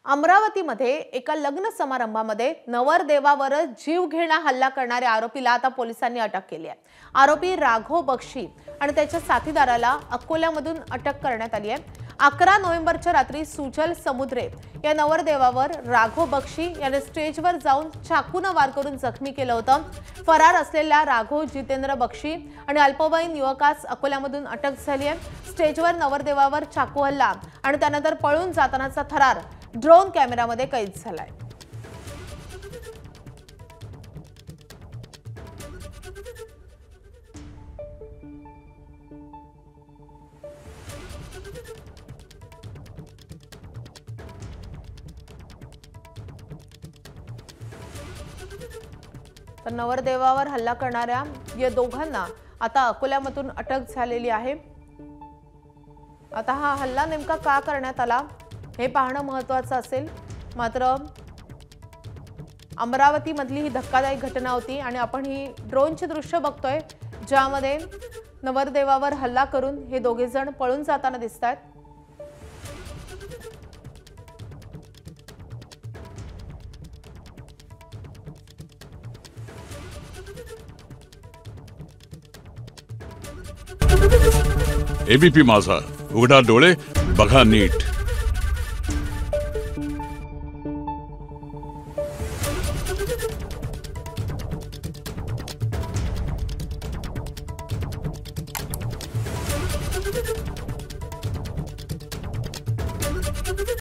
अमरावतीमध्ये एका लग्न समारंभामध्ये नवरदेवावरच जीवघेणा हल्ला करणाऱ्या आरोपीला आता पोलिसांनी अटक केली आहे। आरोपी राघव बक्षी आणि त्याच्या साथीदाराला अकोल्यामधून अटक करण्यात आली आहे। 11 नोव्हेंबरच्या रात्री सुजल समुद्रे या नवरदेवावर राघव बक्षी याने स्टेजवर जाऊन चाकूने वार करून जखमी केलं होतं। फरार असलेल्या राघव जितेंद्र बक्षी आणि अल्पवयीन युवकास अकोल्यामधून अटक झाली आहे। स्टेजवर नवरदेवावर चाकू हल्ला आणि त्यानंतर पळून जातानाचा थरार ड्रोन कॅमेरामध्ये कैद झालाय। तर नवरदेवावर हल्ला करणाऱ्या या दोघांना आता अकोल्यामधून अटक झालेली आहे। आता हा हल्ला नेमका का करण्यात आला हे पाहणं महत्त्वाचं असेल। मात्र अमरावती मधली ही धक्कादायक घटना होती आणि आपण ही ड्रोनचे दृश्य बघतोय ज्यामध्ये नवरदेवावर हल्ला करून हे दोघे जण पळून जाताना दिसतात। एबीपी माझा, उघडा डोळे बघा नीट।